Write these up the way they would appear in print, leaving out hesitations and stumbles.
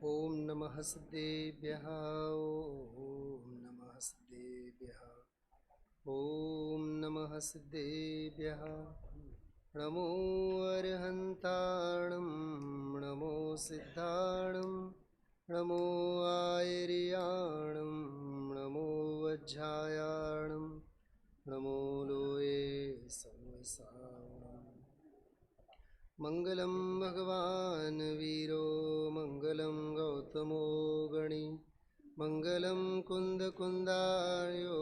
ॐ नमः सिद्धेभ्यः ॐ नमः सिद्धेभ्यः ॐ नमः सिद्धेभ्यः नमो अर्हन्ताणं नमो सिद्धाणं नमो आयर्याणं नमो वज्रायाणं नमो लोये संवसारणम् मंगलम भगवान वीरो मंगलम गौतमो गणी मंगलम कुंद कुंदार्यो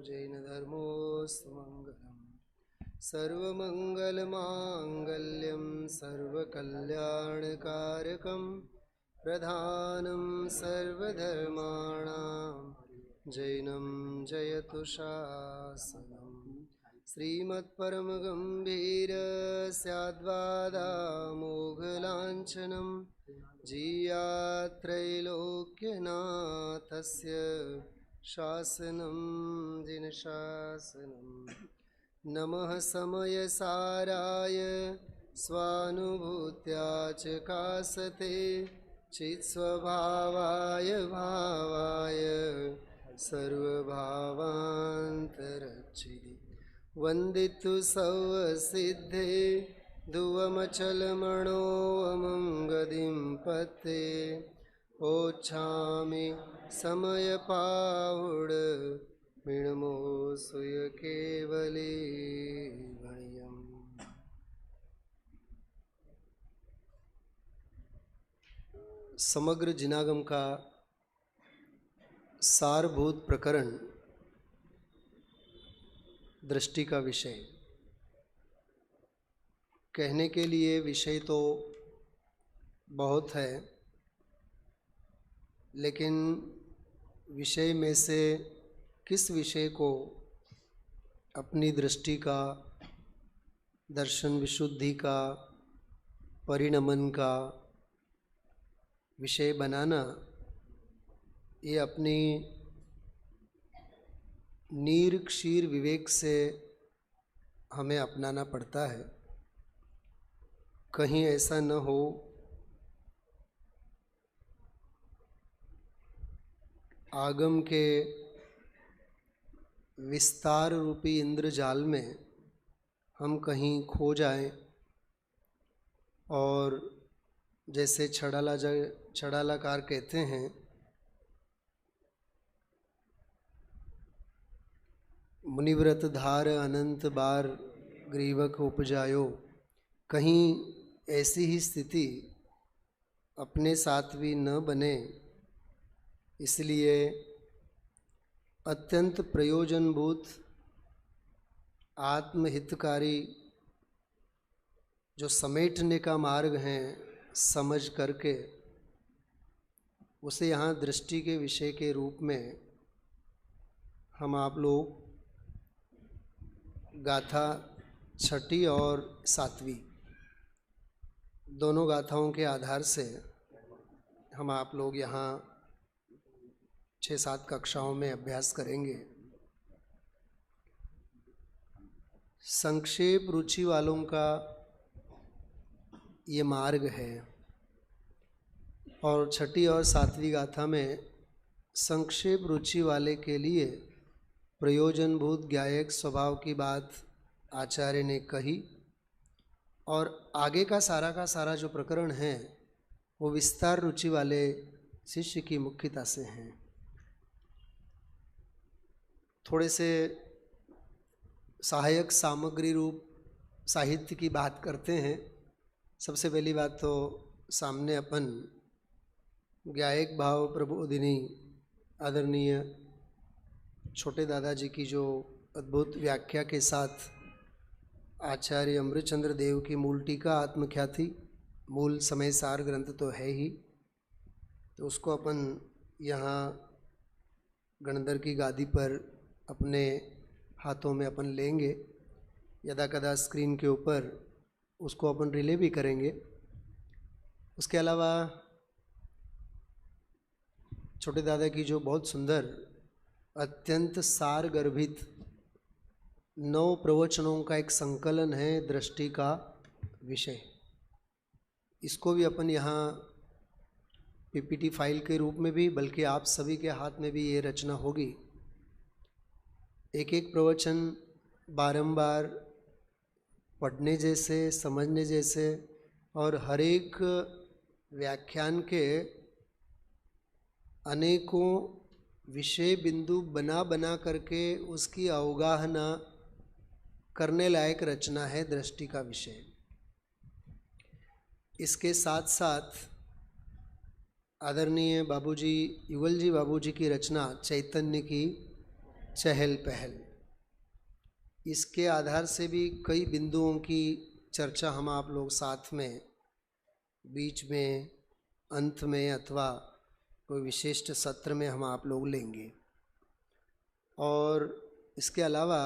जैन धर्मोस्तु मंगलम सर्वमंगलमांगल्यं सर्वकल्याणकारकं प्रधानं सर्वधर्माणां जैनं जयतु शासनम् श्रीमत्परमगम्भीरस्याद्वादामोघलाञ्छनं जीयात्रैलोक्यनाथस्य शासनं जिनशासनं नमः समयसाराय स्वानुभूत्या च कासते चित्स्वभावाय भावाय सर्वभावान्तरच्छिदि वन्दितु सौसिद्धे धुवमचलमणोऽमं गदिं पते ओच्छामि समयपाहुड मिणमो सुय केवले गण्यम्। समग्र जिनागम का सारभूत प्रकरण दृष्टि का विषय। कहने के लिए विषय तो बहुत है, लेकिन विषय में से किस विषय को अपनी दृष्टि का, दर्शन विशुद्धि का, परिणमन का विषय बनाना, ये अपनी नीर क्षीर विवेक से हमें अपनाना पड़ता है। कहीं ऐसा न हो आगम के विस्तार रूपी इंद्रजाल में हम कहीं खो जाएं और जैसे छड़ालाकार कहते हैं, मुनिव्रत धार अनंत बार ग्रीवक उपजायो, कहीं ऐसी ही स्थिति अपने साथ भी न बने, इसलिए अत्यंत प्रयोजनभूत आत्महितकारी जो समेटने का मार्ग है, समझ करके उसे यहाँ दृष्टि के विषय के रूप में हम आप लोग गाथा छठी और सातवीं दोनों गाथाओं के आधार से हम आप लोग यहाँ 6-7 कक्षाओं में अभ्यास करेंगे। संक्षेप रुचि वालों का ये मार्ग है और छठी और सातवीं गाथा में संक्षेप रुचि वाले के लिए प्रयोजनभूत ज्ञायक स्वभाव की बात आचार्य ने कही, और आगे का सारा जो प्रकरण है वो विस्तार रुचि वाले शिष्य की मुख्यता से हैं। थोड़े से सहायक सामग्री रूप साहित्य की बात करते हैं। सबसे पहली बात तो सामने अपन ज्ञायक भाव प्रबोधिनी आदरणीय छोटे दादाजी की जो अद्भुत व्याख्या के साथ आचार्य अमृतचंद्र देव की मूल टीका आत्मख्याति, मूल समय सार ग्रंथ तो है ही, तो उसको अपन यहाँ गणधर की गादी पर अपने हाथों में अपन लेंगे, यदा कदा स्क्रीन के ऊपर उसको अपन रिले भी करेंगे। उसके अलावा छोटे दादा की जो बहुत सुंदर अत्यंत सार गर्भित 9 प्रवचनों का एक संकलन है दृष्टि का विषय, इसको भी अपन यहाँ पीपीटी फाइल के रूप में भी, बल्कि आप सभी के हाथ में भी ये रचना होगी। एक एक प्रवचन बारंबार पढ़ने जैसे, समझने जैसे, और हर एक व्याख्यान के अनेकों विषय बिंदु बना बना करके उसकी अवगाहना करने लायक रचना है दृष्टि का विषय। इसके साथ साथ आदरणीय बाबूजी, युगल जी बाबूजी की रचना चैतन्य की चहल पहल, इसके आधार से भी कई बिंदुओं की चर्चा हम आप लोग साथ में बीच में, अंत में, अथवा कोई विशिष्ट सत्र में हम आप लोग लेंगे। और इसके अलावा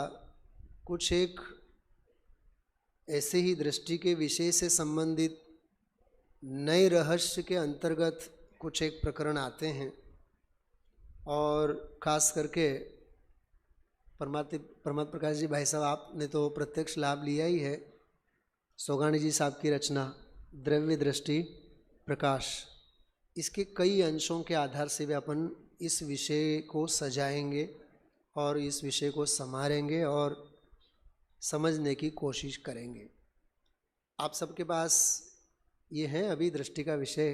कुछ एक ऐसे ही दृष्टि के विषय से संबंधित नए रहस्य के अंतर्गत कुछ एक प्रकरण आते हैं, और ख़ास करके परमात्मा प्रकाश जी भाई साहब, आपने तो प्रत्यक्ष लाभ लिया ही है। सोगानी जी साहब की रचना द्रव्य दृष्टि प्रकाश, इसके कई अंशों के आधार से भी अपन इस विषय को सजाएंगे और इस विषय को संवारेंगे और समझने की कोशिश करेंगे। आप सबके पास ये है, अभी दृष्टि का विषय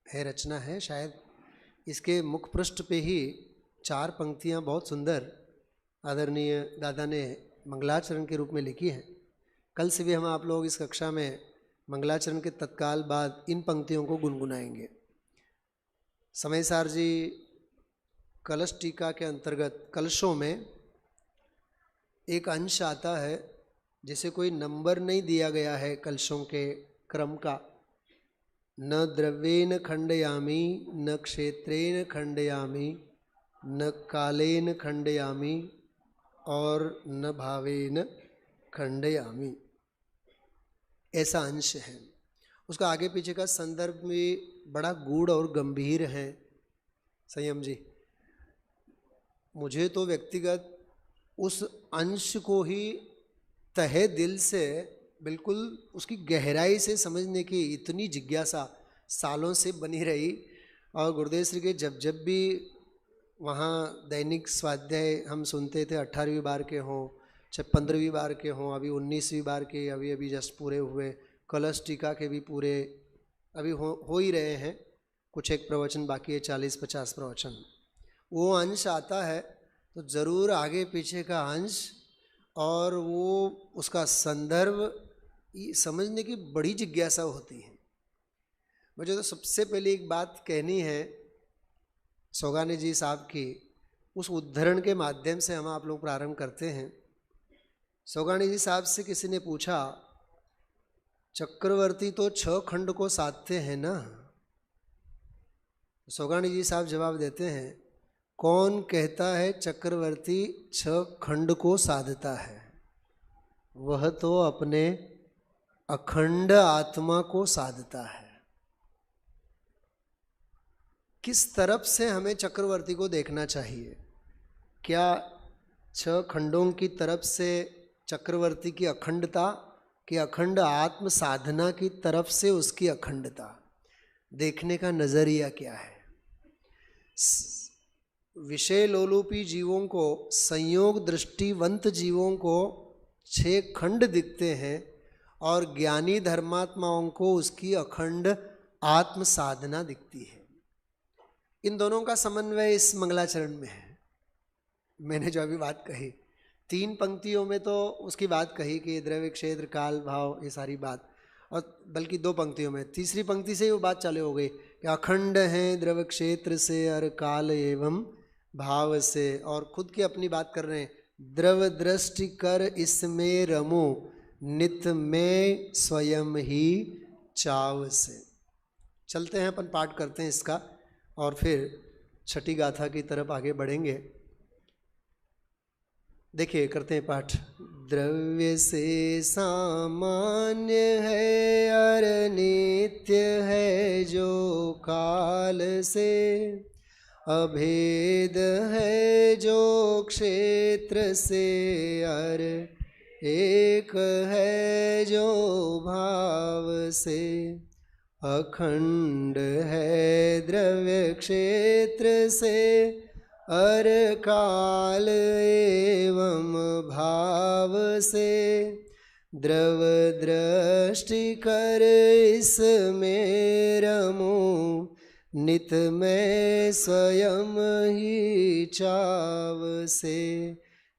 है, रचना है। शायद इसके मुख पृष्ठ पे ही 4 पंक्तियाँ बहुत सुंदर आदरणीय दादा ने मंगलाचरण के रूप में लिखी है। कल से भी हम आप लोग इस कक्षा में मंगलाचरण के तत्काल बाद इन पंक्तियों को गुनगुनाएंगे। समय सार जी कलश टीका के अंतर्गत कलशों में एक अंश आता है जिसे कोई नंबर नहीं दिया गया है कलशों के क्रम का। न द्रव्येन खंडयामी, न क्षेत्रेण खंडयामी, न कालेन खंडयामी, और न भावेन खंडयामी, ऐसा अंश है। उसका आगे पीछे का संदर्भ भी बड़ा गूढ़ और गंभीर है। संयम जी, मुझे तो व्यक्तिगत उस अंश को ही तहे दिल से, बिल्कुल उसकी गहराई से समझने की इतनी जिज्ञासा सालों से बनी रही। और गुरुदेव श्री के जब जब भी वहाँ दैनिक स्वाध्याय हम सुनते थे, 18वीं बार के हों चाहे 15वीं बार के हों, अभी 19वीं बार के अभी जस्ट पूरे हुए, कलश टीका के भी पूरे अभी हो ही रहे हैं, कुछ एक प्रवचन बाकी है, 40-50 प्रवचन। वो अंश आता है तो ज़रूर आगे पीछे का अंश और वो उसका संदर्भ समझने की बड़ी जिज्ञासा होती है। मुझे तो सबसे पहले एक बात कहनी है सोगानी जी साहब की, उस उद्धरण के माध्यम से हम आप लोग प्रारंभ करते हैं। सोगानी जी साहब से किसी ने पूछा, चक्रवर्ती तो 6 खंड को साधते हैं ना? सोगानी जी साहब जवाब देते हैं, कौन कहता है चक्रवर्ती 6 खंड को साधता है? वह तो अपने अखंड आत्मा को साधता है। किस तरफ से हमें चक्रवर्ती को देखना चाहिए? क्या 6 खंडों की तरफ से चक्रवर्ती की अखंडता, कि अखंड आत्म साधना की तरफ से उसकी अखंडता? देखने का नजरिया क्या है? विषय लोलुपी जीवों को, संयोग दृष्टिवंत जीवों को 6 खंड दिखते हैं और ज्ञानी धर्मात्माओं को उसकी अखंड आत्म साधना दिखती है। इन दोनों का समन्वय इस मंगलाचरण में है। मैंने जो अभी बात कही 3 पंक्तियों में तो उसकी बात कही कि द्रव्य क्षेत्र काल भाव, ये सारी बात, और बल्कि 2 पंक्तियों में, तीसरी पंक्ति से ही वो बात चालू हो गई कि अखंड हैं द्रव्य क्षेत्र से और काल एवं भाव से, और खुद की अपनी बात कर रहे हैं, द्रव दृष्टि कर इसमें रमो नित में स्वयं ही चाव से। चलते हैं, अपन पाठ करते हैं इसका और फिर छठी गाथा की तरफ आगे बढ़ेंगे। देखिए, करते हैं पाठ। द्रव्य से सामान्य है और नित्य है जो काल से, अभेद है जो क्षेत्र से और एक है जो भाव से, अखंड है द्रव्य क्षेत्र से अर काल एवं भाव से, द्रव दृष्टि कर इसमें रमूं, नित में स्वयं ही चाव से,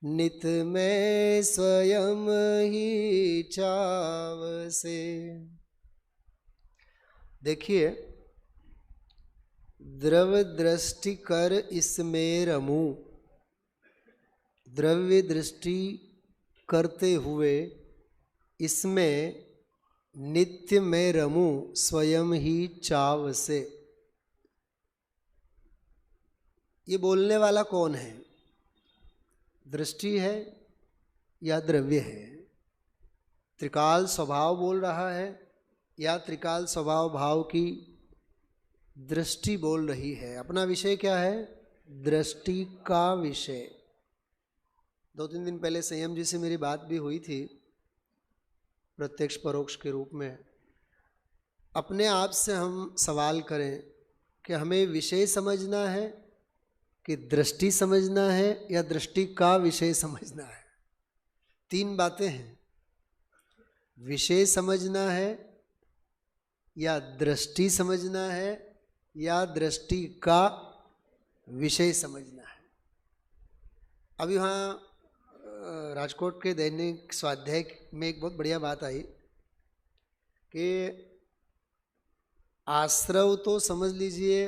नित में स्वयं ही चाव से। देखिए, द्रव दृष्टि कर इसमें रमूं, द्रव्य दृष्टि करते हुए इसमें नित्य में रमूं, स्वयं ही चाव से। ये बोलने वाला कौन है? दृष्टि है या द्रव्य है? त्रिकाल स्वभाव बोल रहा है या त्रिकाल स्वभाव भाव की दृष्टि बोल रही है? अपना विषय क्या है? दृष्टि का विषय। 2-3 दिन पहले संयम जी से मेरी बात भी हुई थी, प्रत्यक्ष परोक्ष के रूप में। अपने आप से हम सवाल करें कि हमें विषय समझना है कि दृष्टि समझना है या दृष्टि का विषय समझना है? 3 बातें हैं। विषय समझना है या दृष्टि समझना है या दृष्टि का विषय समझना है। अभी वहाँ राजकोट के दैनिक स्वाध्याय में एक बहुत बढ़िया बात आई कि आश्रव तो समझ लीजिए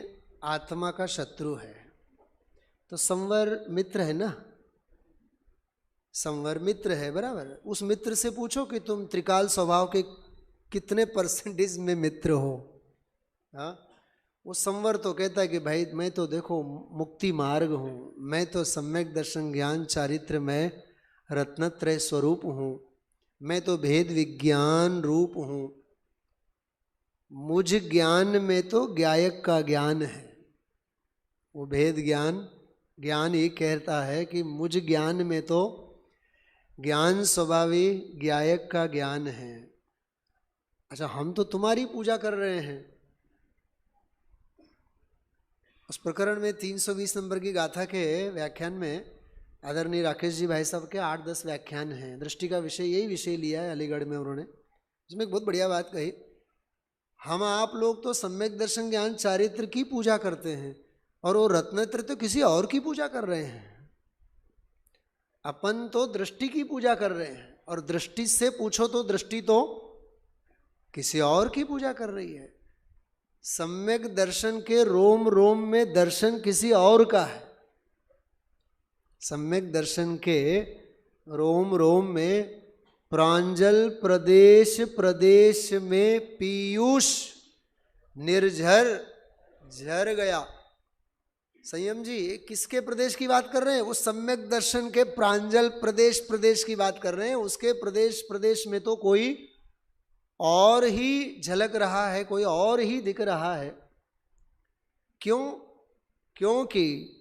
आत्मा का शत्रु है, तो संवर मित्र है ना, संवर मित्र है, बराबर। उस मित्र से पूछो कि तुम त्रिकाल स्वभाव के कितने % में मित्र हो। हाँ, वो संवर तो कहता है कि भाई मैं तो देखो मुक्ति मार्ग हूँ, मैं तो सम्यक दर्शन ज्ञान चारित्र में रत्नत्रय स्वरूप हूँ, मैं तो भेद विज्ञान रूप हूँ, मुझ ज्ञान में तो ज्ञायक का ज्ञान है। वो भेद ज्ञान ये कहता है कि मुझ ज्ञान में तो ज्ञान स्वभावी ज्ञायक का ज्ञान है। अच्छा, हम तो तुम्हारी पूजा कर रहे हैं। उस प्रकरण में 320 नंबर की गाथा के व्याख्यान में आदरणीय राकेश जी भाई साहब के 8-10 व्याख्यान हैं। दृष्टि का विषय यही विषय लिया है अलीगढ़ में उन्होंने, जिसमें एक बहुत बढ़िया बात कही। हम आप लोग तो सम्यक दर्शन ज्ञान चारित्र की पूजा करते हैं और वो रत्नत्र तो किसी और की पूजा कर रहे हैं। अपन तो दृष्टि की पूजा कर रहे हैं और दृष्टि से पूछो तो दृष्टि तो किसी और की पूजा कर रही है। सम्यक दर्शन के रोम रोम में दर्शन किसी और का है। सम्यक दर्शन के रोम रोम में प्रांजल प्रदेश प्रदेश में पीयूष निर्झर झर गया। संयम जी किसके प्रदेश की बात कर रहे हैं? उस सम्यक दर्शन के प्रांजल प्रदेश प्रदेश की बात कर रहे हैं। उसके प्रदेश प्रदेश में तो कोई और ही झलक रहा है, कोई और ही दिख रहा है। क्यों? क्योंकि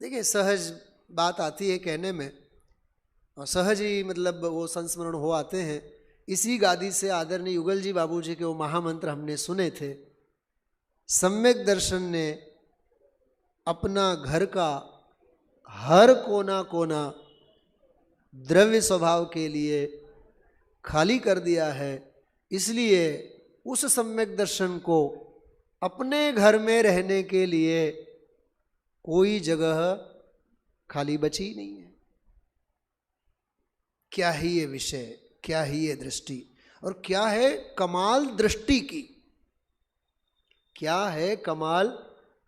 देखिए, सहज बात आती है कहने में और सहज ही मतलब वो संस्मरण हो आते हैं। इसी गादी से आदरणीय युगल जी बाबू जी के वो महामंत्र हमने सुने थे। सम्यक दर्शन ने अपना घर का हर कोना कोना द्रव्य स्वभाव के लिए खाली कर दिया है। इसलिए उस सम्यक दर्शन को अपने घर में रहने के लिए कोई जगह खाली बची नहीं है। क्या ही ये विषय, क्या ही ये दृष्टि, और क्या है कमाल दृष्टि की, क्या है कमाल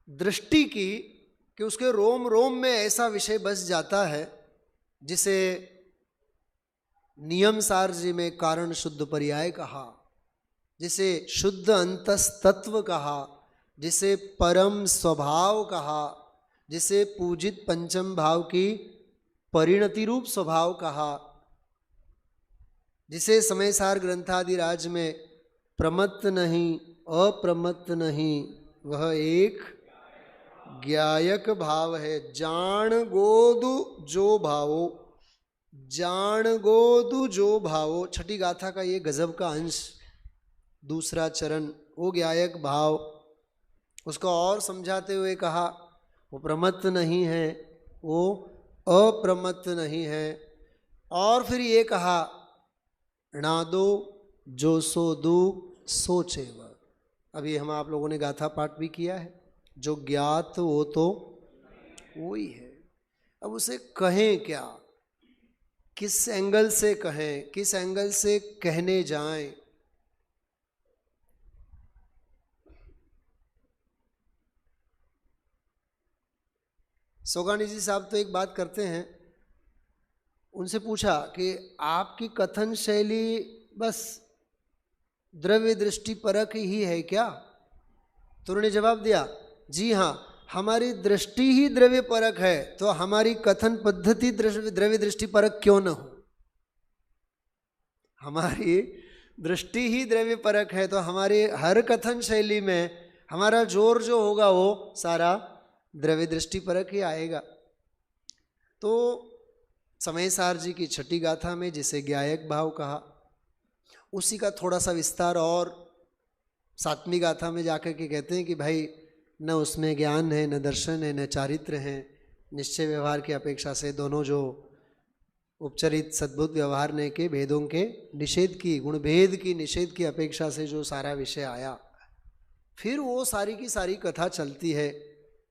दृष्टि की कि उसके रोम रोम में ऐसा विषय बस जाता है जिसे नियम सार जी में कारण शुद्ध पर्याय कहा, जिसे शुद्ध अंतस्तत्व कहा, जिसे परम स्वभाव कहा, जिसे पूजित पंचम भाव की परिणति रूप स्वभाव कहा, जिसे समय सार ग्रंथादि राज में प्रमत्त नहीं अप्रमत्त नहीं, वह एक ज्ञायक भाव है। जान गोदु जो भावो, जान गोदु जो भावो। छठी गाथा का ये गजब का अंश दूसरा चरण वो गायक भाव, उसको और समझाते हुए कहा वो प्रमत्त नहीं है, वो अप्रमत्त नहीं है। और फिर ये कहा णादो जो सो दू सोचेव। अभी हम आप लोगों ने गाथा पाठ भी किया है, जो ज्ञात वो तो वही है। अब उसे कहें क्या, किस एंगल से कहें, किस एंगल से कहने जाएं। सोगानी जी साहब तो एक बात करते हैं, उनसे पूछा कि आपकी कथन शैली बस द्रव्य दृष्टि परक ही है क्या? तो उन्होंने जवाब दिया, जी हाँ, हमारी दृष्टि ही द्रव्य परक है, तो हमारी कथन पद्धति द्रव्य दृष्टि परक क्यों न हो। हमारी दृष्टि ही द्रव्य परक है, तो हमारी हर कथन शैली में हमारा जोर जो होगा वो सारा द्रव्य दृष्टि परक ही आएगा। तो समय सार जी की छठी गाथा में जिसे गायक भाव कहा, उसी का थोड़ा सा विस्तार और सातवीं गाथा में जाकर के कहते हैं कि भाई न उसमें ज्ञान है, न दर्शन है, न चारित्र है। निश्चय व्यवहार की अपेक्षा से दोनों जो उपचरित सद्भुत व्यवहार ने के भेदों के निषेध की, गुण भेद की निषेध की अपेक्षा से जो सारा विषय आया, फिर वो सारी की सारी कथा चलती है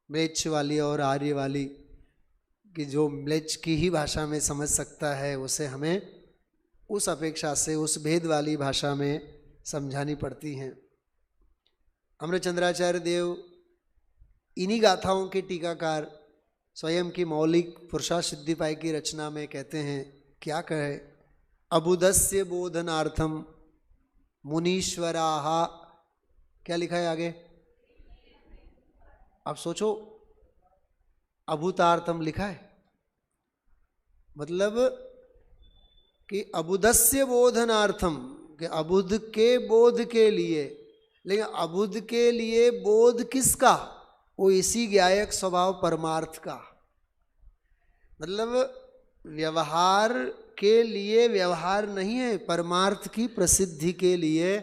म्लेच्छ वाली और आर्य वाली, कि जो म्लेच्छ की ही भाषा में समझ सकता है उसे हमें उस अपेक्षा से उस भेद वाली भाषा में समझानी पड़ती हैं। अमृतचंद्राचार्य देव इन्हीं गाथाओं के टीकाकार स्वयं की मौलिक पुरुषार्थ सिद्धिपाई की रचना में कहते हैं, क्या कहे, अबुधस्य बोधनार्थम मुनीश्वराः, क्या लिखा है आगे, आप सोचो, अभूतार्थम लिखा है, मतलब कि अबुधस्य बोधनार्थम, कि अबुध के बोध के लिए। लेकिन अबुध के लिए बोध किसका? वो इसी गायक स्वभाव परमार्थ का। मतलब व्यवहार के लिए व्यवहार नहीं है, परमार्थ की प्रसिद्धि के लिए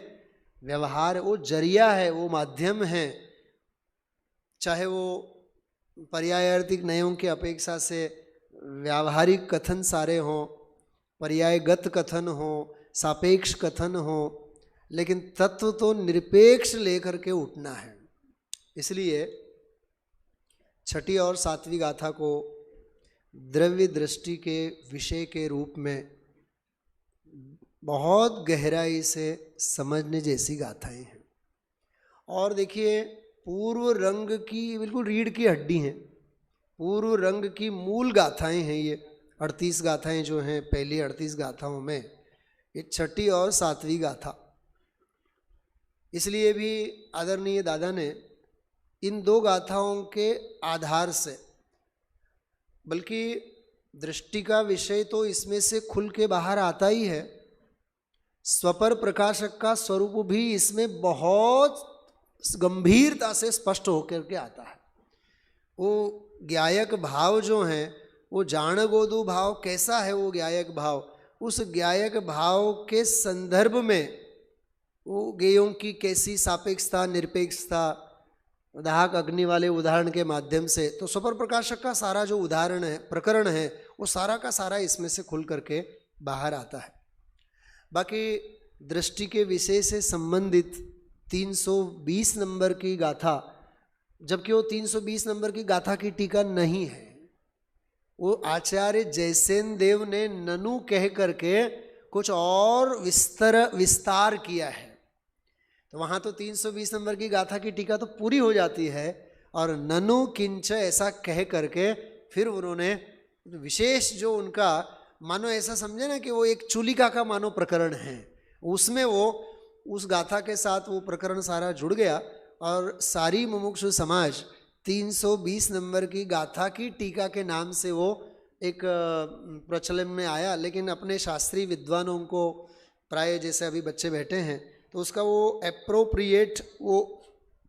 व्यवहार वो जरिया है, वो माध्यम है। चाहे वो पर्यायार्थिक नयों की अपेक्षा से व्यावहारिक कथन सारे हों, पर्यायगत कथन हो, सापेक्ष कथन हो, लेकिन तत्व तो निरपेक्ष लेकर के उठना है। इसलिए छठी और सातवीं गाथा को द्रव्य दृष्टि के विषय के रूप में बहुत गहराई से समझने जैसी गाथाएं हैं। और देखिए, पूर्व रंग की बिल्कुल रीढ़ की हड्डी हैं, पूर्व रंग की मूल गाथाएं हैं ये 38 गाथाएं जो हैं, पहली 38 गाथाओं में ये छठी और सातवीं गाथा। इसलिए भी आदरणीय दादा ने इन दो गाथाओं के आधार से, बल्कि दृष्टि का विषय तो इसमें से खुल के बाहर आता ही है, स्वपर प्रकाशक का स्वरूप भी इसमें बहुत गंभीरता से स्पष्ट होकर के आता है। वो गायक भाव जो हैं, वो जान गोदू भाव कैसा है, वो गायक भाव, उस गायक भाव के संदर्भ में वो गेयों की कैसी सापेक्षता, निरपेक्षता, दाहक अग्नि वाले उदाहरण के माध्यम से, तो स्वपर प्रकाशक का सारा जो उदाहरण है, प्रकरण है, वो सारा का सारा इसमें से खुल करके बाहर आता है। बाकी दृष्टि के विषय से संबंधित 320 नंबर की गाथा, जबकि वो 320 नंबर की गाथा की टीका नहीं है, वो आचार्य जयसेन देव ने ननु कह करके कुछ और विस्तार किया है। तो वहाँ तो 320 नंबर की गाथा की टीका तो पूरी हो जाती है, और ननु किंच ऐसा कह करके फिर उन्होंने विशेष जो उनका, मानो ऐसा समझे ना कि वो एक चूलिका का मानो प्रकरण है, उसमें वो उस गाथा के साथ वो प्रकरण सारा जुड़ गया, और सारी मुमुक्षु समाज 320 नंबर की गाथा की टीका के नाम से वो एक प्रचलन में आया। लेकिन अपने शास्त्रीय विद्वानों को प्राय, जैसे अभी बच्चे बैठे हैं, तो उसका वो एप्रोप्रिएट वो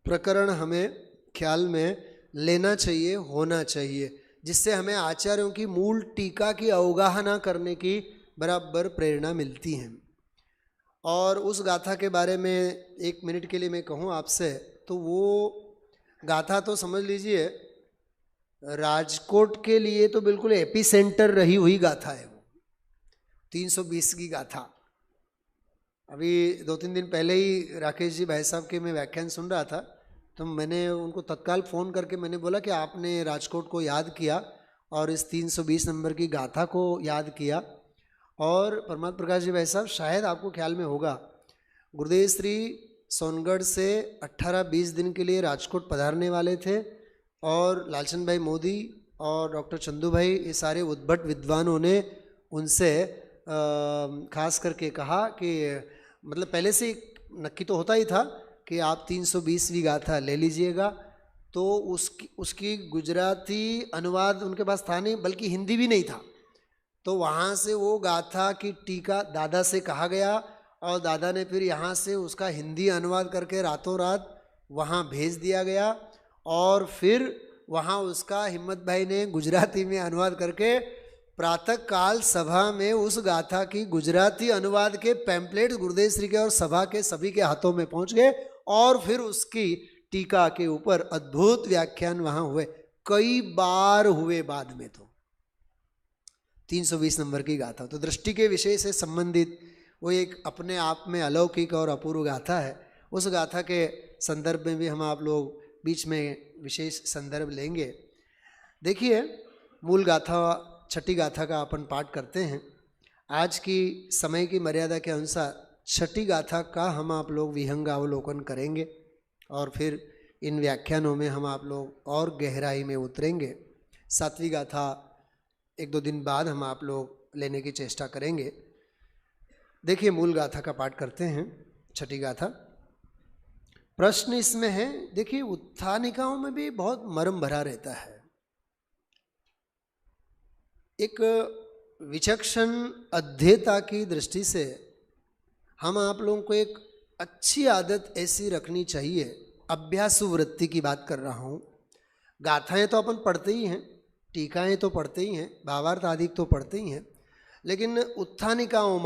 प्रकरण हमें ख्याल में लेना चाहिए, होना चाहिए, जिससे हमें आचार्यों की मूल टीका की अवगाहना करने की बराबर प्रेरणा मिलती है। और उस गाथा के बारे में 1 मिनट के लिए मैं कहूँ आपसे, तो वो गाथा तो समझ लीजिए राजकोट के लिए तो बिल्कुल एपी सेंटर रही हुई गाथा है वो, 320 की गाथा। अभी 2-3 दिन पहले ही राकेश जी भाई साहब के मैं व्याख्यान सुन रहा था, तो मैंने उनको तत्काल फ़ोन करके मैंने बोला कि आपने राजकोट को याद किया और इस 320 नंबर की गाथा को याद किया। और परमात्मा प्रकाश जी भाई साहब, शायद आपको ख्याल में होगा, गुरुदेव श्री सोनगढ़ से 18-20 दिन के लिए राजकोट पधारने वाले थे और लालचंद भाई मोदी और डॉक्टर चंदू भाई, ये सारे उद्भट विद्वानों ने उनसे खास करके कहा कि मतलब पहले से नक्की तो होता ही था कि आप 320वीं गाथा ले लीजिएगा। तो उसकी गुजराती अनुवाद उनके पास था नहीं, बल्कि हिंदी भी नहीं था। तो वहाँ से वो गाथा की टीका दादा से कहा गया और दादा ने फिर यहाँ से उसका हिंदी अनुवाद करके रातों रात वहाँ भेज दिया गया और फिर वहाँ उसका हिम्मत भाई ने गुजराती में अनुवाद करके प्रातः काल सभा में उस गाथा की गुजराती अनुवाद के पैम्पलेट गुरुदेव श्री के और सभा के सभी के हाथों में पहुँच गए और फिर उसकी टीका के ऊपर अद्भुत व्याख्यान वहाँ हुए, कई बार हुए बाद में। तो 320 नंबर की गाथा तो दृष्टि के विषय से संबंधित वो एक अपने आप में अलौकिक और अपूर्व गाथा है। उस गाथा के संदर्भ में भी हम आप लोग बीच में विशेष संदर्भ लेंगे। देखिए, मूल गाथा छठी गाथा का अपन पाठ करते हैं। आज की समय की मर्यादा के अनुसार छठी गाथा का हम आप लोग विहंगावलोकन करेंगे और फिर इन व्याख्यानों में हम आप लोग और गहराई में उतरेंगे। 7वीं गाथा 1-2 दिन बाद हम आप लोग लेने की चेष्टा करेंगे। देखिए, मूल गाथा का पाठ करते हैं, छठी गाथा। प्रश्न इसमें है, देखिए उत्थानिकाओं में भी बहुत मर्म भरा रहता है। एक विचक्षण अध्येता की दृष्टि से हम आप लोगों को एक अच्छी आदत ऐसी रखनी चाहिए, अभ्यासु वृत्ति की बात कर रहा हूँ। गाथाएं तो अपन पढ़ते ही हैं, टीकाएं तो पढ़ते ही हैं, भावार्थ आदि तो पढ़ते ही हैं, लेकिन उत्थानिकाओं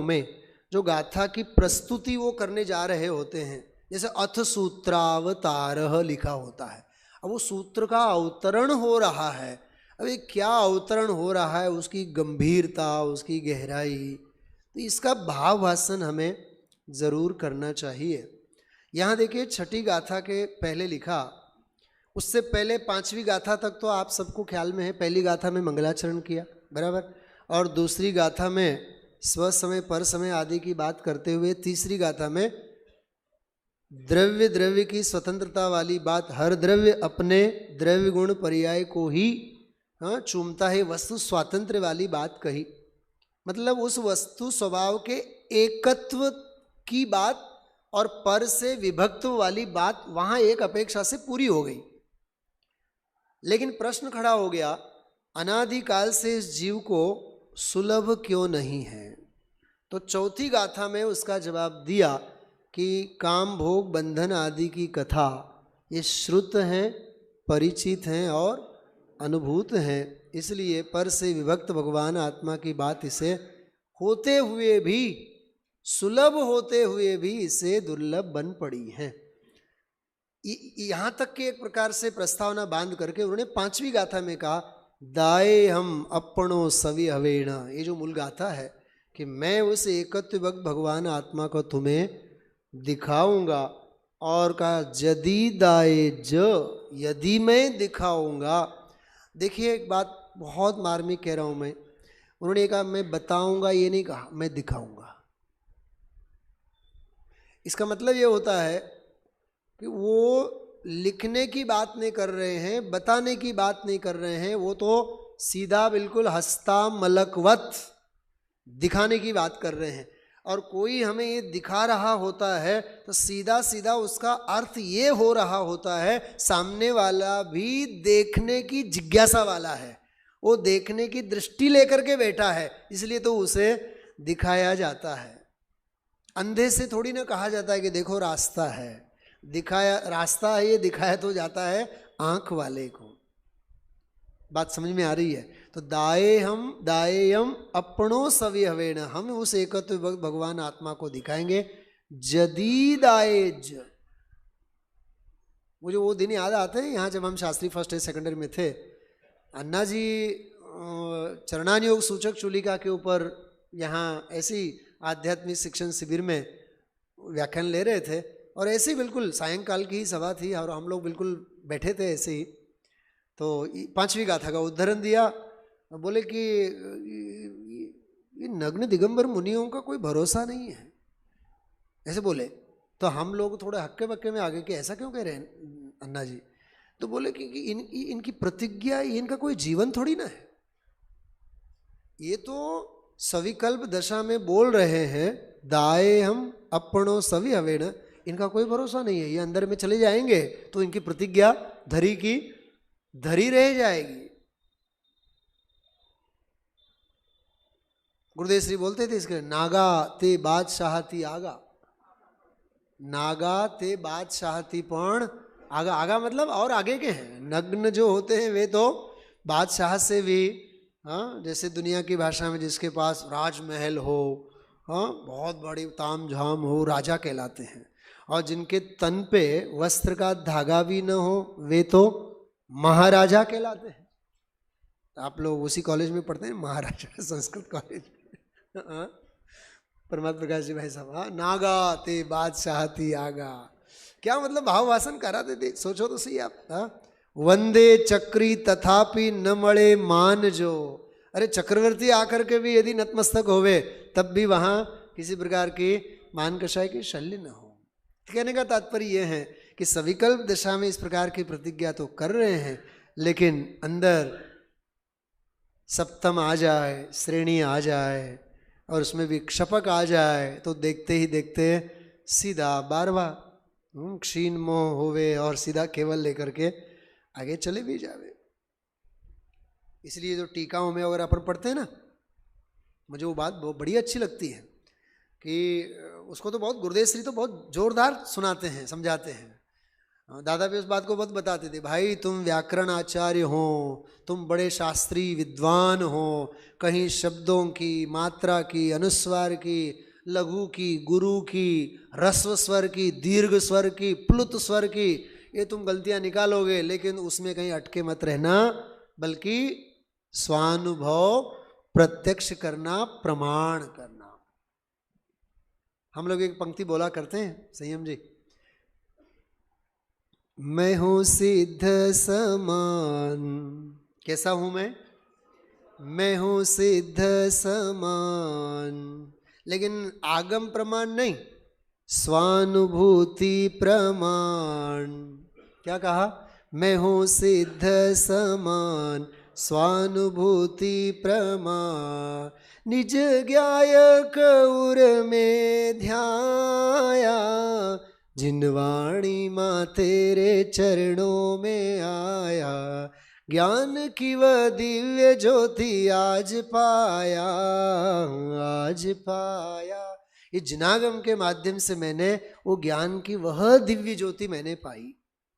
में जो गाथा की प्रस्तुति वो करने जा रहे होते हैं, जैसे अथ सूत्रावतारः लिखा होता है। अब वो सूत्र का अवतरण हो रहा है, अभी क्या अवतरण हो रहा है, उसकी गंभीरता, उसकी गहराई, तो इसका भाव भाषण हमें ज़रूर करना चाहिए। यहाँ देखिए, छठी गाथा के पहले लिखा, उससे पहले 5वीं गाथा तक तो आप सबको ख्याल में है। पहली गाथा में मंगलाचरण किया, बराबर, और दूसरी गाथा में स्व समय पर समय आदि की बात करते हुए तीसरी गाथा में द्रव्य की स्वतंत्रता वाली बात, हर द्रव्य अपने द्रव्य गुण पर्याय को ही चूमता है, वस्तु स्वातंत्र्य वाली बात कही। मतलब उस वस्तु स्वभाव के एकत्व की बात और पर से विभक्त वाली बात वहाँ एक अपेक्षा से पूरी हो गई। लेकिन प्रश्न खड़ा हो गया, अनादिकाल से इस जीव को सुलभ क्यों नहीं है? तो चौथी गाथा में उसका जवाब दिया कि काम भोग बंधन आदि की कथा ये श्रुत हैं, परिचित हैं और अनुभूत हैं, इसलिए पर से विभक्त भगवान आत्मा की बात इसे होते हुए भी, सुलभ होते हुए भी इसे दुर्लभ बन पड़ी है। यहाँ तक के एक प्रकार से प्रस्तावना बांध करके उन्होंने 5वीं गाथा में कहा, दाए हम अपनो सवि हवेण। ये जो मूल गाथा है कि मैं उस एकत्व भक्त भगवान आत्मा को तुम्हें दिखाऊंगा, और कहा यदि दाए ज, यदि मैं दिखाऊंगा। देखिए, एक बात बहुत मार्मिक कह रहा हूँ मैं, उन्होंने कहा मैं बताऊंगा, ये नहीं कहा मैं दिखाऊंगा। इसका मतलब ये होता है कि वो लिखने की बात नहीं कर रहे हैं, बताने की बात नहीं कर रहे हैं, वो तो सीधा बिल्कुल हस्ता मलकवत दिखाने की बात कर रहे हैं। और कोई हमें ये दिखा रहा होता है तो सीधा सीधा उसका अर्थ ये हो रहा होता है, सामने वाला भी देखने की जिज्ञासा वाला है, वो देखने की दृष्टि लेकर के बैठा है, इसलिए तो उसे दिखाया जाता है। अंधे से थोड़ी ना कहा जाता है कि देखो रास्ता है, दिखाया रास्ता है, ये दिखाया तो जाता है आंख वाले को। बात समझ में आ रही है? तो दाएयम अपनो सविहवेन, हम उस एकत्व भगवान आत्मा को दिखाएंगे। जदी दाएज, मुझे वो दिन याद आते हैं यहाँ जब हम शास्त्री फर्स्ट ईयर सेकेंडरी में थे, अन्ना जी चरणानुयोग सूचक चूलिका के ऊपर यहाँ ऐसी आध्यात्मिक शिक्षण शिविर में व्याख्यान ले रहे थे, और ऐसे ही बिल्कुल सायंकाल की ही सभा थी और हम लोग बिल्कुल बैठे थे ऐसे ही। तो 5वीं गाथा का उदाहरण दिया, बोले कि ये नग्न दिगंबर मुनियों का कोई भरोसा नहीं है, ऐसे बोले। तो हम लोग थोड़े हक्के बक्के में आगे कि ऐसा क्यों कह रहे हैं अन्ना जी? तो बोले कि इनकी प्रतिज्ञा, इनका कोई जीवन थोड़ी ना है, ये तो सविकल्प दशा में बोल रहे हैं दाए हम अपनो सवि हवेण, इनका कोई भरोसा नहीं है, ये अंदर में चले जाएंगे तो इनकी प्रतिज्ञा धरी की धरी रह जाएगी। गुरुदेव श्री बोलते थे इसके, नागा ते बादशाहती आगा, नागा ते बादशाहती पण आगा। आगा मतलब और आगे के हैं, नग्न जो होते हैं वे तो बादशाह से भी, हाँ, जैसे दुनिया की भाषा में जिसके पास राजमहल हो, हाँ, बहुत बड़ी ताम झाम हो, राजा कहलाते हैं। और जिनके तन पे वस्त्र का धागा भी न हो वे तो महाराजा कहलाते हैं। आप लोग उसी कॉलेज में पढ़ते हैं, महाराजा संस्कृत कॉलेज में, परमात्मा प्रकाश जी भाई साहब, हाँ, नागा ते बादशाहती आगा, क्या मतलब भाव वासन कराते थे, सोचो तो सही आप। हाँ, वंदे चक्री तथापि न मड़े मान जो, अरे चक्रवर्ती आकर के भी यदि नतमस्तक होवे तब भी वहाँ किसी प्रकार की मान कषाय की शल्य न हो। कहने का तात्पर्य यह है कि सविकल्प दशा में इस प्रकार की प्रतिज्ञा तो कर रहे हैं, लेकिन अंदर सप्तम आ जाए, श्रेणी आ जाए और उसमें भी क्षपक आ जाए तो देखते ही देखते सीधा 12वां क्षीण मोह होवे और सीधा केवल लेकर के आगे चले भी जावे। इसलिए जो टीकाओं में अगर अपन पढ़ते हैं ना, मुझे वो बात बहुत बड़ी अच्छी लगती है कि उसको तो बहुत गुरुदेव श्री तो बहुत जोरदार सुनाते हैं, समझाते हैं। दादा भी उस बात को बहुत बताते थे, भाई तुम व्याकरण आचार्य हो, तुम बड़े शास्त्री विद्वान हो, कहीं शब्दों की, मात्रा की, अनुस्वार की, लघु की, गुरु की, ह्रस्व स्वर की, दीर्घ स्वर की, प्लुत स्वर की, ये तुम गलतियां निकालोगे, लेकिन उसमें कहीं अटके मत रहना, बल्कि स्वानुभव प्रत्यक्ष करना, प्रमाण करना। हम लोग एक पंक्ति बोला करते हैं संयम जी, मैं हूं सिद्ध समान, कैसा हूं मैं हूं सिद्ध समान, लेकिन आगम प्रमाण नहीं, स्वानुभूति प्रमाण। क्या कहा? मैं हूं सिद्ध समान, स्वानुभूति प्रमाण, निज ज्ञायक उर में ध्याया, जिन वाणी माँ तेरे चरणों में आया, ज्ञान की वह दिव्य ज्योति आज पाया, आज पाया। ये जिनागम के माध्यम से मैंने वो ज्ञान की वह दिव्य ज्योति मैंने पाई।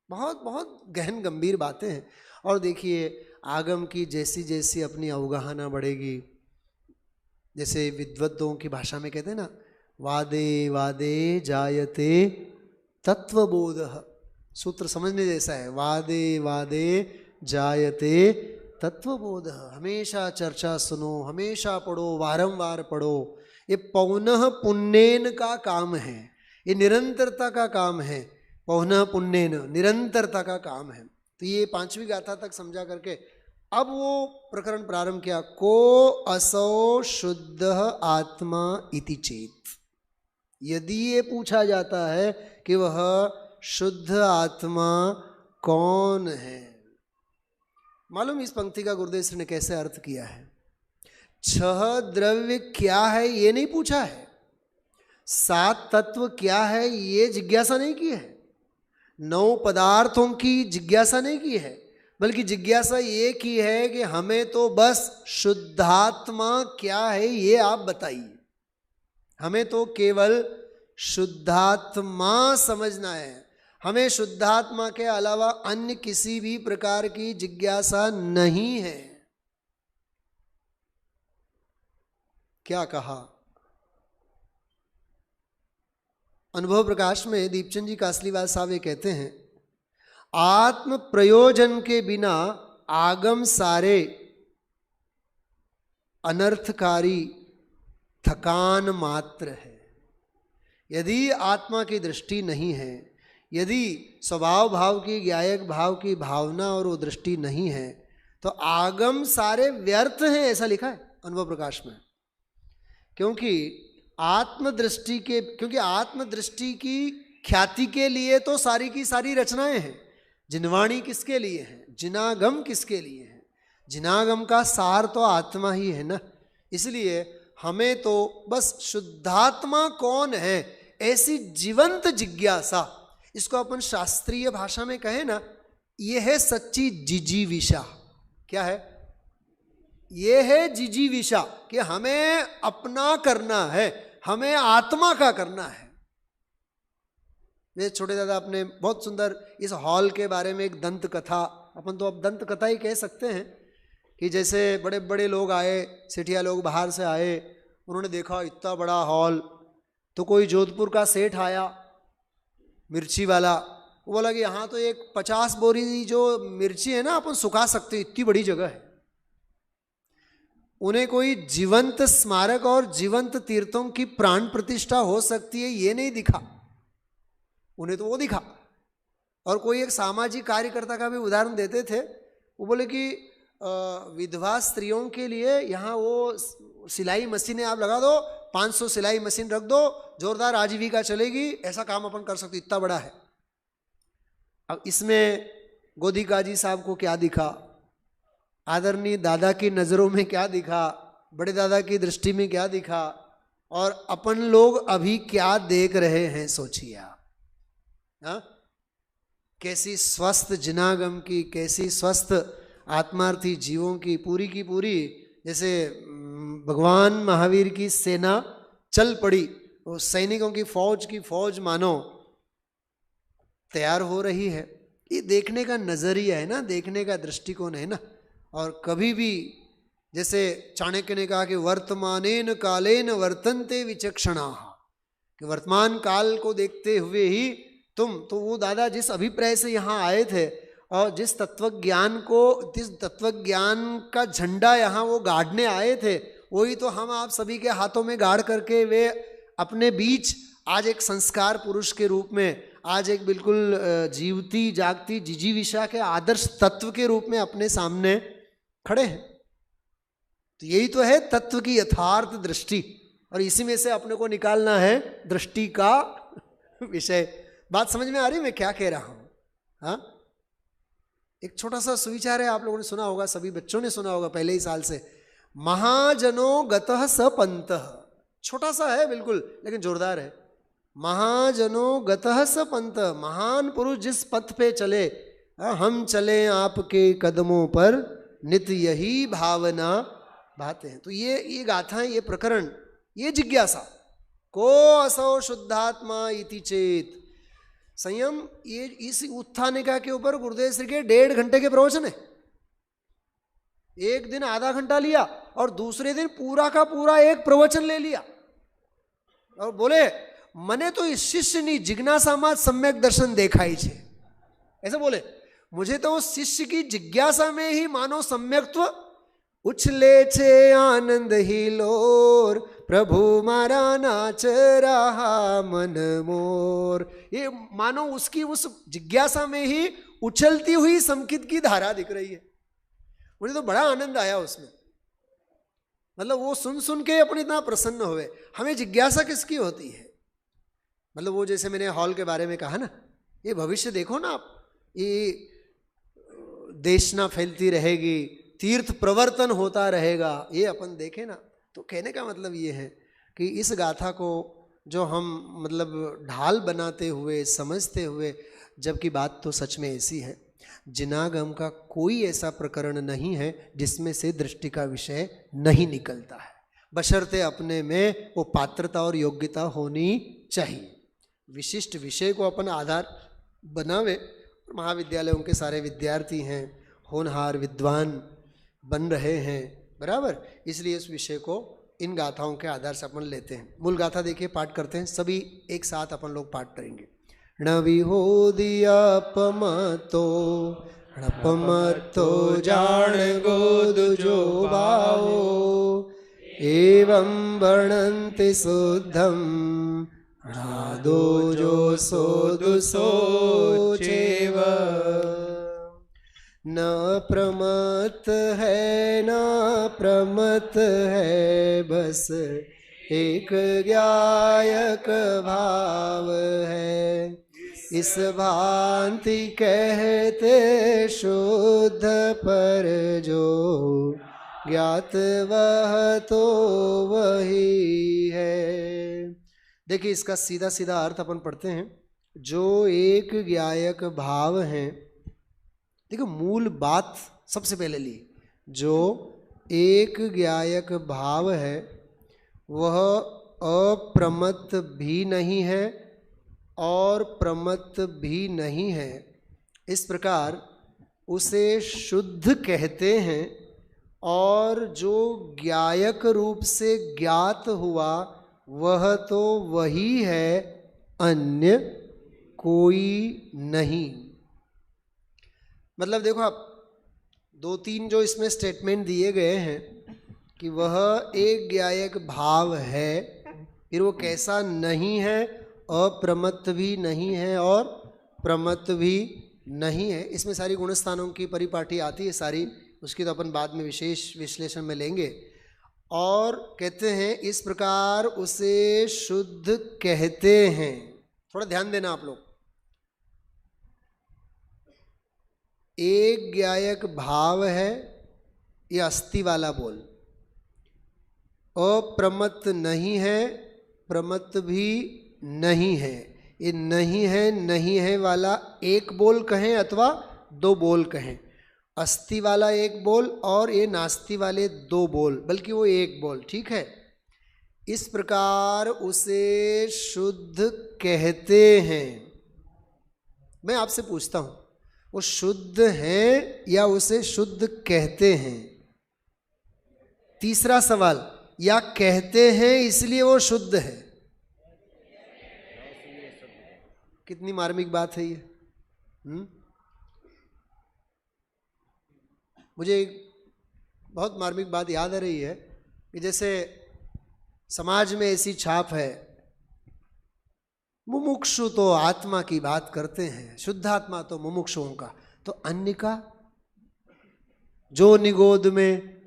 बहुत बहुत गहन गंभीर बातें हैं। और देखिए आगम की जैसी जैसी अपनी अवगाहना बढ़ेगी, जैसे विद्वतों की भाषा में कहते हैं ना, वादे वादे जायते तत्वबोध, सूत्र समझने जैसा है, वादे वादे जायते तत्वबोध। हमेशा चर्चा सुनो, हमेशा पढ़ो, वारंवार पढ़ो। ये पौनः पुण्येन का काम है, ये निरंतरता का काम है। पौनः पुण्येन, निरंतरता का काम है। तो ये 5वीं गाथा तक समझा करके अब वो प्रकरण प्रारंभ किया, को असौ शुद्ध आत्मा इति चेत। यदि ये पूछा जाता है कि वह शुद्ध आत्मा कौन है, मालूम इस पंक्ति का गुरुदेव श्री ने कैसे अर्थ किया है? 6 द्रव्य क्या है ये नहीं पूछा है, 7 तत्व क्या है ये जिज्ञासा नहीं की है, 9 पदार्थों की जिज्ञासा नहीं की है, बल्कि जिज्ञासा ये की है कि हमें तो बस शुद्धात्मा क्या है ये आप बताइए। हमें तो केवल शुद्धात्मा समझना है, हमें शुद्धात्मा के अलावा अन्य किसी भी प्रकार की जिज्ञासा नहीं है। क्या कहा? अनुभव प्रकाश में दीपचंद जी कासलीवाल साहब ये कहते हैं, आत्म प्रयोजन के बिना आगम सारे अनर्थकारी थकान मात्र है। यदि आत्मा की दृष्टि नहीं है, यदि स्वभाव भाव की, ज्ञायक भाव की भावना और वो दृष्टि नहीं है, तो आगम सारे व्यर्थ हैं, ऐसा लिखा है अनुभव प्रकाश में। क्योंकि आत्मदृष्टि की ख्याति के लिए तो सारी की सारी रचनाएं हैं। जिनवाणी किसके लिए है? जिनागम किसके लिए है? जिनागम का सार तो आत्मा ही है ना। इसलिए हमें तो बस शुद्धात्मा कौन है ऐसी जीवंत जिज्ञासा, इसको अपन शास्त्रीय भाषा में कहें ना, ये है सच्ची जिजीविषा। क्या है? ये है जिजीविषा कि हमें अपना करना है, हमें आत्मा का करना है। ये छोटे दादा अपने बहुत सुंदर इस हॉल के बारे में एक दंत कथा, अपन तो अब दंत कथा ही कह सकते हैं, कि जैसे बड़े बड़े लोग आए, सेठिया लोग बाहर से आए, उन्होंने देखा इतना बड़ा हॉल, तो कोई जोधपुर का सेठ आया मिर्ची वाला, वो बोला कि यहाँ तो एक 50 बोरी जो मिर्ची है ना अपन सुखा सकते, इतनी बड़ी जगह है। उन्हें कोई जीवंत स्मारक और जीवंत तीर्थों की प्राण प्रतिष्ठा हो सकती है ये नहीं दिखा, उन्हें तो वो दिखा। और कोई एक सामाजिक कार्यकर्ता का भी उदाहरण देते थे, वो बोले कि विधवा स्त्रियों के लिए यहाँ वो सिलाई मशीनें आप लगा दो, 500 सिलाई मशीन रख दो, जोरदार आजीविका चलेगी, ऐसा काम अपन कर सकते, इतना बड़ा है। अब इसमें गोदी काजी साहब को क्या दिखा, आदरणीय दादा की नज़रों में क्या दिखा, बड़े दादा की दृष्टि में क्या दिखा, और अपन लोग अभी क्या देख रहे हैं सोचिए आप। हाँ, कैसी स्वस्थ जिनागम की, कैसी स्वस्थ आत्मार्थी जीवों की पूरी जैसे भगवान महावीर की सेना चल पड़ी, वो सैनिकों की फौज मानो तैयार हो रही है। ये देखने का नजरिया है ना, देखने का दृष्टिकोण है ना। और कभी भी जैसे चाणक्य ने कहा कि वर्तमानेन कालेन वर्तन्ते विचक्षणा, कि वर्तमान काल को देखते हुए ही तुम, तो वो दादा जिस अभिप्राय से यहाँ आए थे और जिस तत्वज्ञान का झंडा यहाँ वो गाड़ने आए थे, वही तो हम आप सभी के हाथों में गाड़ करके वे अपने बीच आज एक संस्कार पुरुष के रूप में, आज एक बिल्कुल जीवती जागती जिजीविषा के आदर्श तत्व के रूप में अपने सामने खड़े हैं। तो यही तो है तत्व की यथार्थ दृष्टि, और इसी में से अपने को निकालना है दृष्टि का विषय। बात समझ में आ रही है मैं क्या कह रहा हूं? हाँ, एक छोटा सा सुविचार है, आप लोगों ने सुना होगा, सभी बच्चों ने सुना होगा पहले ही साल से, महाजनो गतः स पंतः। छोटा सा है बिल्कुल, लेकिन जोरदार है। महाजनो गतः स पंतः, महान पुरुष जिस पथ पे चले, हम चले आपके कदमों पर, नित्य यही भावना बातें हैं। तो ये गाथाएं, ये प्रकरण, ये जिज्ञासा, को असौ शुद्धात्मा इति चेत संयम, ये इस उत्थानिका के ऊपर गुरुदेव श्री के 1.5 घंटे के प्रवचन है। एक दिन आधा घंटा लिया और दूसरे दिन पूरा का पूरा एक प्रवचन ले लिया, और बोले मने तो इस शिष्य ने जिज्ञासा सम्यक दर्शन देखाई छे। ऐसे बोले, मुझे तो उस शिष्य की जिज्ञासा में ही मानो सम्यक्त्व उछले छे आनंद ही लोर, प्रभु मारा नाच रहा मन मोर। ये मानो उसकी उस जिज्ञासा में ही उछलती हुई समकित की धारा दिख रही है। मुझे तो बड़ा आनंद आया उसमें, मतलब वो सुन के अपनी इतना प्रसन्न हुए। हमें जिज्ञासा किसकी होती है? मतलब वो जैसे मैंने हॉल के बारे में कहा ना, ये भविष्य देखो ना आप, ये देशना फैलती रहेगी, तीर्थ प्रवर्तन होता रहेगा, ये अपन देखें ना। तो कहने का मतलब ये है कि इस गाथा को जो हम मतलब ढाल बनाते हुए, समझते हुए, जबकि बात तो सच में ऐसी है, जिनागम का कोई ऐसा प्रकरण नहीं है जिसमें से दृष्टि का विषय नहीं निकलता है, बशर्ते अपने में वो पात्रता और योग्यता होनी चाहिए। विशिष्ट विषय को अपन आधार बनावे। महाविद्यालयों के सारे विद्यार्थी हैं, होनहार विद्वान बन रहे हैं, बराबर, इसलिए इस विषय को इन गाथाओं के आधार से अपन लेते हैं। मूल गाथा देखिए, पाठ करते हैं सभी एक साथ, अपन लोग पाठ करेंगे। णविहोदियापमतो णपमतो जान गोदुजो भावो एवं वर्णन्ति शुद्धं णादोजो सोदुसो चैव। न प्रमत है बस एक ज्ञायक भाव है, इस भांति कहते शुद्ध पर जो ज्ञात वह तो वही है। देखिए इसका सीधा सीधा अर्थ अपन पढ़ते हैं। जो एक ज्ञायक भाव है, देखो मूल बात सबसे पहले ली, जो एक ज्ञायक भाव है वह अप्रमत्त भी नहीं है और प्रमत्त भी नहीं है। इस प्रकार उसे शुद्ध कहते हैं, और जो ज्ञायक रूप से ज्ञात हुआ वह तो वही है, अन्य कोई नहीं। मतलब देखो आप, दो तीन जो इसमें स्टेटमेंट दिए गए हैं कि वह एक ज्ञायक भाव है, फिर वो कैसा नहीं है, अप्रमत्त भी नहीं है और प्रमत्त भी नहीं है। इसमें सारी गुणस्थानों की परिपाटी आती है सारी, उसकी तो अपन बाद में विशेष विश्लेषण में लेंगे। और कहते हैं इस प्रकार उसे शुद्ध कहते हैं। थोड़ा ध्यान देना आप लोग, एक ज्ञायक भाव है, ये अस्थि वाला बोल, अप्रमत्त नहीं है, प्रमत्त भी नहीं है। ये नहीं है वाला एक बोल कहें अथवा दो बोल कहें, अस्थि वाला एक बोल और ये नास्ति वाले दो बोल, बल्कि वो एक बोल, ठीक है। इस प्रकार उसे शुद्ध कहते हैं। मैं आपसे पूछता हूं, वो शुद्ध है या उसे शुद्ध कहते हैं? तीसरा सवाल, या कहते हैं इसलिए वो शुद्ध है? कितनी मार्मिक बात है ये। मुझे एक बहुत मार्मिक बात याद आ रही है कि जैसे समाज में ऐसी छाप है, मुमुक्षु तो आत्मा की बात करते हैं, शुद्धात्मा तो मुमुक्षुओं का, तो अन्य का जो निगोद में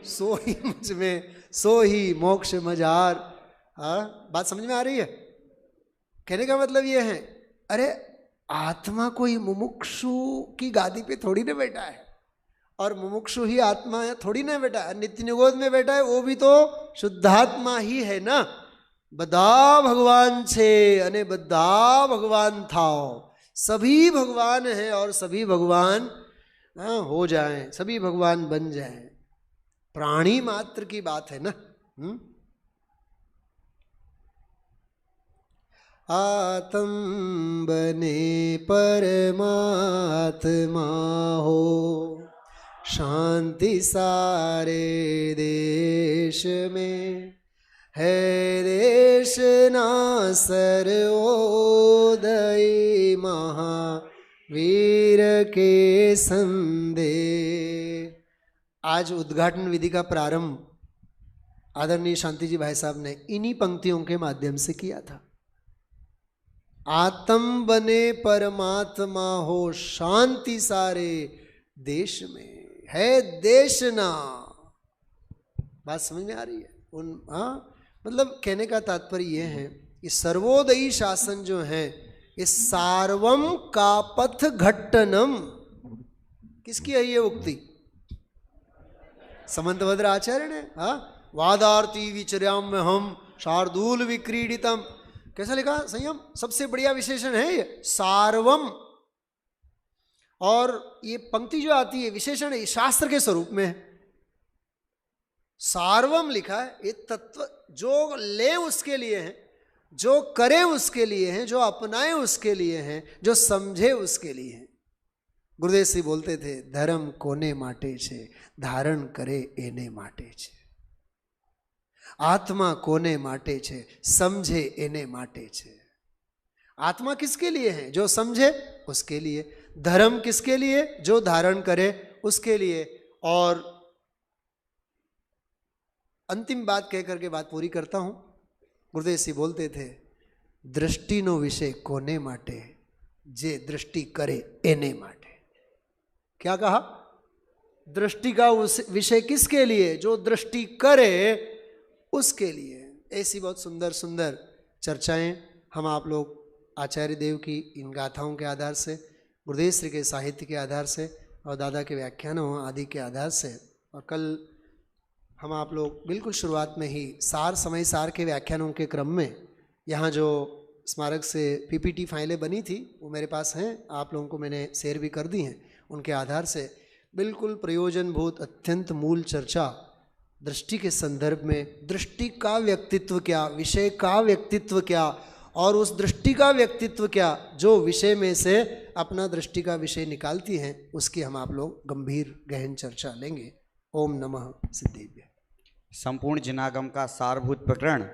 सो ही मुझ में सो ही मोक्ष मझार। बात समझ में आ रही है? कहने का मतलब ये है, अरे आत्मा कोई मुमुक्षु की गादी पे थोड़ी ना बैठा है, और मुमुक्षु ही आत्मा है थोड़ी ना बैठा है, नित्य निगोद में बैठा है वो भी तो शुद्धात्मा ही है ना। बदा भगवान छे अने बदा भगवान थाओ, सभी भगवान है और सभी भगवान हो जाएं, सभी भगवान बन जाएं। प्राणी मात्र की बात है ना। आत्म बने परमात्मा हो, शांति सारे देश में है, देश ना सर्वोदय महावीर के संदेश। आज उद्घाटन विधि का प्रारंभ आदरणीय शांति जी भाई साहब ने इन्हीं पंक्तियों के माध्यम से किया था। आत्म बने परमात्मा हो, शांति सारे देश में है, देश ना। बात समझ में आ रही है? मतलब कहने का तात्पर्य यह है कि सर्वोदयी शासन जो है, इस सार्वम कापथ घट्टनम, किसकी है ये उक्ति? समंतभद्र आचार्य ने। वादार्थी विचर्याम में हम शार्दूल विक्रीडितम, कैसा लिखा? संयम सबसे बढ़िया विशेषण है ये, सार्वम। और ये पंक्ति जो आती है विशेषण है, शास्त्र के स्वरूप में है। सार्वम लिखा है, ये तत्व जो ले उसके लिए है, जो करे उसके लिए है, जो अपनाए उसके लिए है, जो समझे उसके लिए है। गुरुदेव श्री बोलते थे, धर्म कोने माटे छे, धारण करे एने माटे छे। आत्मा कोने माटे छे, समझे एने माटे छे। आत्मा किसके लिए है? जो समझे उसके लिए। धर्म किसके लिए? जो धारण करे उसके लिए। और अंतिम बात कह करके बात पूरी करता हूं। गुरुदेव सिंह बोलते थे, दृष्टिनो विषय कोने माटे, जे दृष्टि करे एने माटे। क्या कहा? दृष्टि का विषय किसके लिए? जो दृष्टि करे उसके लिए। ऐसी बहुत सुंदर सुंदर चर्चाएं हम आप लोग आचार्य देव की इन गाथाओं के आधार से, गुरुदेव श्री के साहित्य के आधार से और दादा के व्याख्यानों आदि के आधार से, और कल हम आप लोग बिल्कुल शुरुआत में ही सार समय सार के व्याख्यानों के क्रम में यहाँ जो स्मारक से पीपीटी फाइलें बनी थी वो मेरे पास हैं, आप लोगों को मैंने शेयर भी कर दी हैं। उनके आधार से बिल्कुल प्रयोजनभूत अत्यंत मूल चर्चा दृष्टि के संदर्भ में, दृष्टि का व्यक्तित्व क्या, विषय का व्यक्तित्व क्या, और उस दृष्टि का व्यक्तित्व क्या जो विषय में से अपना दृष्टि का विषय निकालती हैं, उसकी हम आप लोग गंभीर गहन चर्चा लेंगे। ओम नमः सिद्धेभ्य। संपूर्ण जिनागम का सारभूत प्रकरण